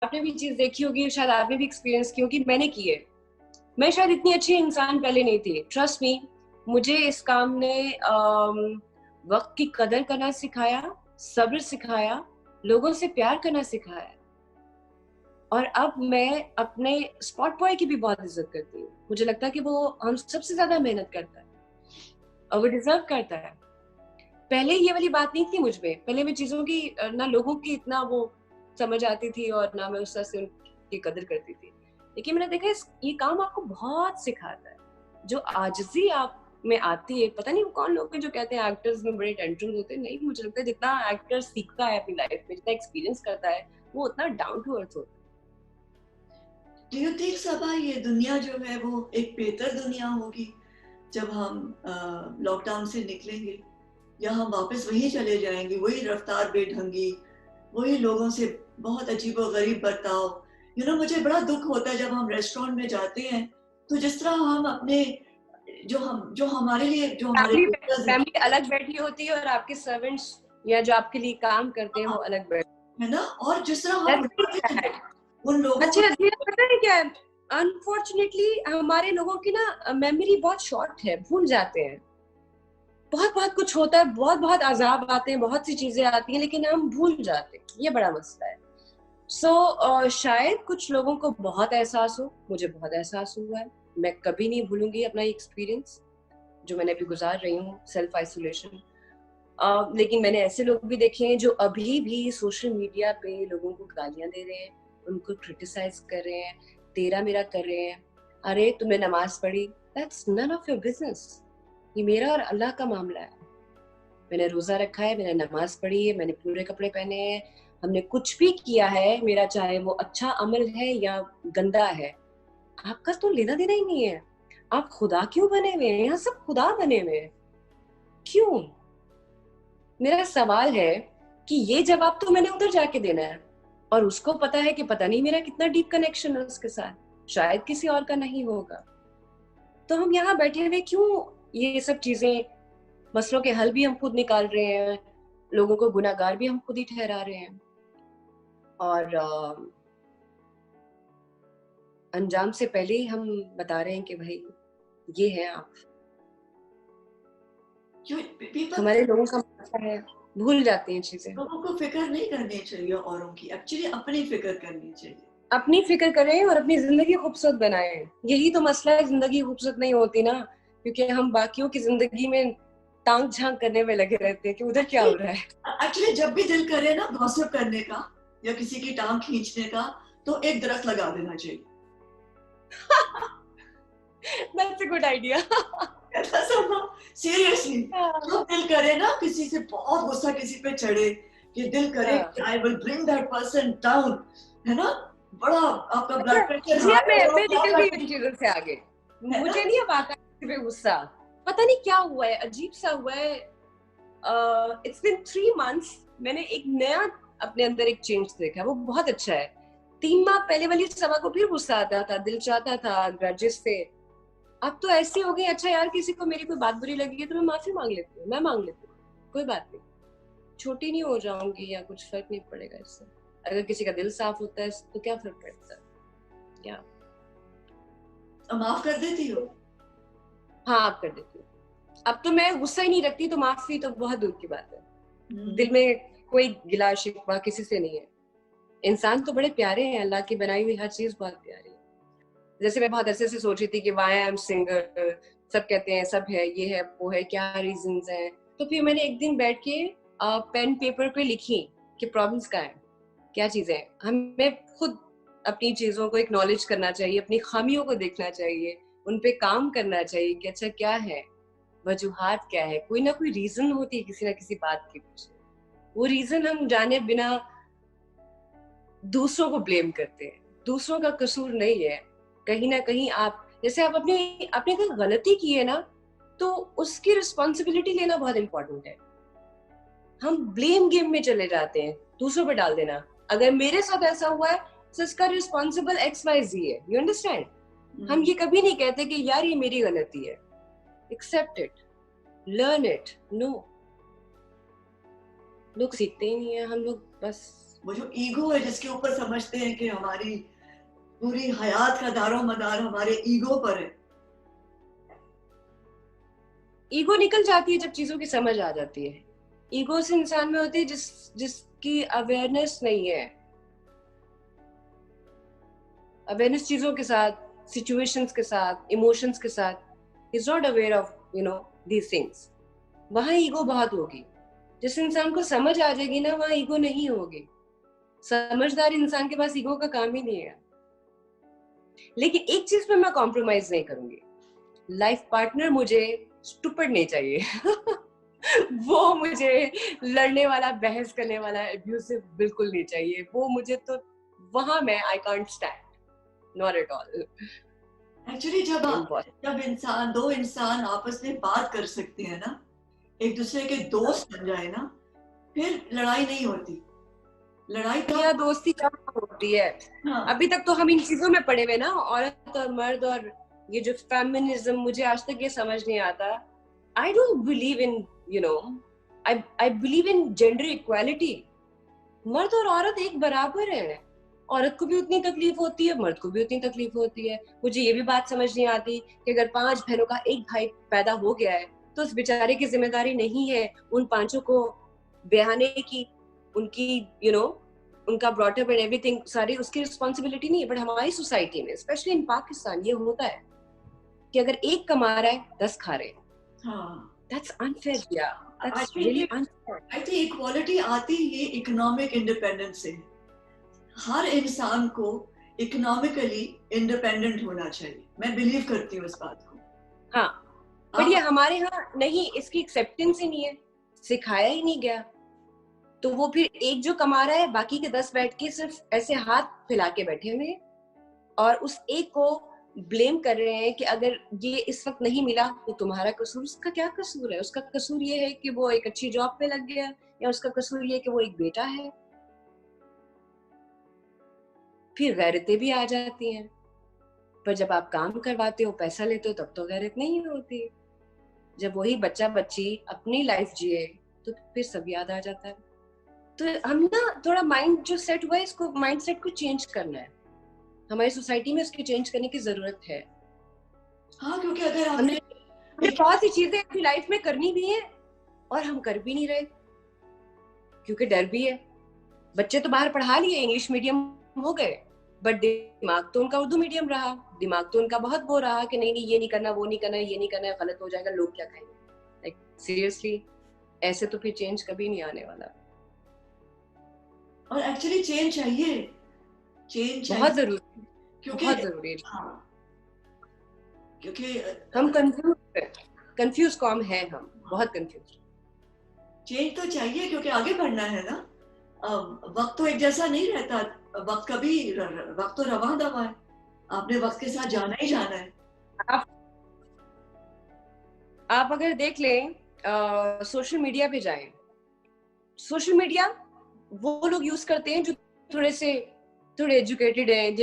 आपने भी चीज देखी होगी, शायद आपने भी एक्सपीरियंस की होगी, मैंने की है। मैं शायद इतनी अच्छी इंसान पहले नहीं थी, ट्रस्ट मी। मुझे इस काम ने वक्त की कदर करना सिखाया, सब्र सिखाया, लोगों से प्यार करना सिखाया। और अब मैं अपने स्पॉट बॉय की भी बहुत इज्जत करती हूँ। मुझे लगता है कि वो हम सबसे ज्यादा मेहनत करता है और वो डिजर्व करता है। पहले ये वाली बात नहीं थी मुझ में, पहले मैं चीजों की ना लोगों की इतना वो समझ आती थी और ना मैं उस तरह से उनकी कदर करती थी। लेकिन मैंने देखा ये काम आपको बहुत सिखाता है। जो आजिज़ी आप में आती है, पता नहीं वो कौन लोग हैं जो कहते हैं एक्टर्स में बड़े टेंट्रम्स होते हैं। नहीं, मुझे लगता है जितना एक्टर सीखता है अपनी लाइफ में, जितना एक्सपीरियंस करता है, वो उतना डाउन टू अर्थ होता है। डू यू थिंक सबा ये दुनिया जो है वो एक बेहतर दुनिया होगी जब हम लॉकडाउन से निकलेंगे, या हम वापस वहीं चले जाएंगे, वही रफ्तार बेढंगी, वही लोगों से बहुत अजीब और गरीब बर्ताव? मुझे बड़ा दुख होता है जब हम रेस्टोरेंट में जाते हैं, तो जिस तरह हम अपने जो हमारे लिए जो हमारे फैमिली workers हैं, फैमिली अलग बैठी होती है और आपके सर्वेंट्स या जो आपके लिए काम करते हैं हाँ, वो अलग बैठे। है ना? और जिस तरह हम That's very खाते हैं sad। उन लोगों को। अच्छा अजीब, पता है क्या है, अनफॉर्चुनेटली हमारे लोगों की ना मेमोरी बहुत शॉर्ट है, भूल जाते हैं। बहुत बहुत कुछ होता है, बहुत बहुत अजाब आते हैं, बहुत सी चीजें आती हैं, लेकिन हम भूल जाते हैं। ये बड़ा मसला है। शायद कुछ लोगों को बहुत एहसास हो, मुझे बहुत एहसास हुआ है। मैं कभी नहीं भूलूंगी अपना एक्सपीरियंस जो मैंने अभी गुजार रही हूँ, सेल्फ आइसोलेशन। लेकिन मैंने ऐसे लोग भी देखे हैं जो अभी भी सोशल मीडिया पे लोगों को गालियां दे रहे हैं, उनको क्रिटिसाइज कर रहे हैं, तेरा मेरा कर रहे हैं। अरे तुमने नमाज पढ़ी, that's none of your business. ये मेरा और अल्लाह का मामला है। मैंने रोजा रखा है, मैंने नमाज पढ़ी है, मैंने पूरे कपड़े पहने हैं, हमने कुछ भी किया है, मेरा चाहे वो अच्छा अमल है या गंदा है, आपका तो लेना देना ही नहीं है। आप खुदा क्यों बने हुए हैं? यहाँ सब खुदा बने हुए हैं, क्यों? मेरा सवाल है कि ये जवाब तो मैंने उधर जाके देना है, और उसको पता है कि पता नहीं मेरा कितना डीप कनेक्शन है उसके साथ, शायद किसी और का नहीं होगा। तो हम यहाँ बैठे हुए क्यों ये सब चीजें, मसलों के हल भी हम खुद निकाल रहे हैं, लोगों को गुनाहगार भी हम खुद ही ठहरा रहे हैं, और अंजाम से पहले ही हम बता रहे हैं कि भाई ये है आप। हमारे लोगों का मसला है, भूल जाती हैं चीजें। लोगों को फिक्र नहीं करनी चाहिए औरों की, एक्चुअली अपनी फिक्र करनी चाहिए। अपनी फिक्र करें और अपनी जिंदगी खूबसूरत बनाएं। यही तो मसला है, जिंदगी खूबसूरत नहीं होती ना, क्योंकि हम बाकियों की जिंदगी में टांग झांक करने में लगे रहते हैं कि उधर क्या हो रहा है। एक्चुअली जब भी दिल करे ना गॉसिप करने का या किसी की टांग खींचने का, तो एक दरख्त लगा देना चाहिए। That's a good idea। Seriously, जब दिल करे ना किसी से बहुत गुस्सा किसी पे चढ़े, कि दिल करे कि I will bring that person down, है ना? बड़ा आपका अच्छा ब्लड प्रेशर जिया, हाई हो, मैं क्या निकल गई कर, इन चीजों से आगे। है ना? मुझे नहीं अब आता किसी पे गुस्सा, पता नहीं क्या हुआ है, अजीब सा हुआ है। इट्स बिन 3 months, मैंने एक नया अपने अंदर एक चेंज देखा, वो बहुत अच्छा है। 3 माह पहले वाली सभा को फिर गुस्सा आता था, दिल चाहता था ग्रजेस से। अब तो ऐसी हो गई, अच्छा यार किसी को मेरी कोई बात बुरी लगी है तो मैं माफी मांग लेती हूँ, मैं मांग लेती हूँ, कोई बात नहीं, छोटी नहीं हो जाऊंगी या कुछ फर्क नहीं पड़ेगा इससे। अगर किसी का दिल साफ होता है तो क्या फर्क पड़ता है? क्या? माफ कर देती हो? हाँ, आप कर देती हूँ। अब तो मैं गुस्सा ही नहीं रखती, तो माफी तो बहुत दूर की बात है। दिल में कोई गिला शिकवा किसी से नहीं है। इंसान तो बड़े प्यारे हैं, अल्लाह की बनाई हुई हर चीज बहुत प्यारी है। जैसे मैं बहुत ऐसे सोच रही थी कि वाई आई एम सिंगल, सब कहते हैं सब है, ये है वो है, क्या रीजंस हैं। तो फिर मैंने एक दिन बैठ के पेन पेपर पे लिखी कि प्रॉब्लम्स क्या है, क्या चीजें हैं। हमें खुद अपनी चीजों को एक्नॉलेज करना चाहिए, अपनी खामियों को देखना चाहिए, उन पे काम करना चाहिए कि अच्छा क्या है, वजूहात क्या है। कोई ना कोई रीजन होती है किसी ना किसी बात के पीछे। वो रीजन हम जाने बिना दूसरों को ब्लेम करते हैं, दूसरों का कसूर नहीं है। कहीं ना कहीं आप, जैसे आप अपने आपने कोई गलती की है ना, तो उसकी रिस्पॉन्सिबिलिटी लेना बहुत इंपॉर्टेंट है। हम ब्लेम गेम में चले जाते हैं, दूसरों पे डाल देना। अगर मेरे साथ ऐसा हुआ है तो इसका रिस्पॉन्सिबल XYZ है, यू अंडरस्टैंड। हम ये कभी नहीं कहते कि यार ये मेरी गलती है। Accept it, learn it. No, लोग सीखते ही नहीं है, हम लोग बस वो जो ईगो है जिसके ऊपर समझते हैं कि हमारी पूरी हयात का दारो मदार हमारे ईगो पर है। ईगो निकल जाती है जब चीजों की समझ आ जाती है। ईगो से इंसान में होती है जिसकी अवेयरनेस नहीं है। अवेयरनेस चीजों के साथ, सिचुएशंस के साथ, इमोशंस के साथ is not aware of these things, वहां ईगो बहुत होगी। जिस इंसान को समझ आ जाएगी ना, वहां ईगो नहीं होगी। समझदार इंसान के पास ईगो का काम ही नहीं है। लेकिन एक चीज पे मैं कॉम्प्रोमाइज नहीं करूंगी, लाइफ पार्टनर मुझे स्टूपिड नहीं चाहिए। वो मुझे लड़ने वाला, बहस करने वाला, एब्यूसिव बिल्कुल नहीं चाहिए। वो मुझे तो वहां मैं I can't stand, not at all. Actually जब दो इंसान आपस में बात कर सकते हैं ना, एक दूसरे के दोस्त बन जाए ना, फिर लड़ाई नहीं होती। लड़ाई या दोस्ती कब होती है? हाँ। अभी तक तो हम इन चीजों में पड़े हुए ना, औरत और मर्द, और ये जो फेमिनिज्म, मुझे आज तक ये समझ नहीं आता। I don't believe in I believe in gender equality. मर्द और औरत एक बराबर है। औरत को भी उतनी तकलीफ होती है, मर्द को भी उतनी तकलीफ होती है। मुझे ये भी बात समझ नहीं आती कि अगर 5 बहनों का एक भाई पैदा हो गया है तो उस बेचारे की जिम्मेदारी नहीं है उन 5 को ब्याहने की, उनकी उनका ब्रॉटअप एंड एवरीथिंग, सारी उसकी रिस्पॉन्सिबिलिटी नहीं है। बट हमारी सोसाइटी में, स्पेशली इन पाकिस्तान, ये होता है कि अगर एक कमा रहा है 10 खा रहे हैं। That's unfair, yeah. That's really unfair. I think equality आती ही इकोनॉमिक इंडिपेंडेंस से। हर इंसान को इकोनॉमिकली इंडिपेंडेंट होना चाहिए। मैं बिलीव करती हूँ इस बात को। हाँ, पर ये हमारे यहाँ नहीं, इसकी एक्सेप्टेंस ही नहीं है, सिखाया ही नहीं गया। तो वो फिर एक जो कमा रहा है, बाकी के 10 बैठ के सिर्फ ऐसे हाथ फैला के बैठे हुए हैं और उस एक को ब्लेम कर रहे हैं कि अगर ये इस वक्त नहीं मिला तो तुम्हारा कसूर। उसका क्या कसूर है? उसका कसूर ये है कि वो एक अच्छी जॉब पे लग गया, या उसका कसूर ये कि वो एक बेटा है। फिर गैरतें भी आ जाती हैं। पर जब आप काम करवाते हो, पैसा लेते हो, तब तो गैरत नहीं होती। जब वही बच्चा बच्ची अपनी लाइफ जिए तो फिर सब याद आ जाता है। तो हम ना थोड़ा माइंड जो सेट हुआ है, इसको माइंड सेट को चेंज करना है। हमारी सोसाइटी में इसकी चेंज करने की जरूरत है। हाँ, क्योंकि अगर हमने बहुत सी चीजें अपनी लाइफ में करनी भी है और हम कर भी नहीं रहे, क्योंकि डर भी है। बच्चे तो बाहर पढ़ा लिए, इंग्लिश मीडियम हो गए, बट दिमाग तो उनका उर्दू मीडियम रहा। दिमाग तो उनका बहुत वो रहा कि नहीं ये नहीं करना, वो नहीं करना, ये नहीं करना, गलत हो जाएगा, लोग क्या कहेंगे। लाइक सीरियसली, ऐसे तो फिर चेंज कभी नहीं आने वाला। और एक्चुअली चेंज चाहिए, बहुत जरूरी, क्योंकि बहुत जरूरी है। क्योंकि हम कंफ्यूज कौम है, हम बहुत कंफ्यूज। चेंज तो चाहिए क्योंकि आगे बढ़ना है ना। वक्त तो एक जैसा नहीं रहता। वक्त तो रवां दवा है। आपने वक्त के साथ जाना ही जाना है। आप अगर देख लें, सोशल मीडिया पे जाएं, सोशल मीडिया वो लोग यूज करते हैं जो थोड़े एजुकेटेड हैं,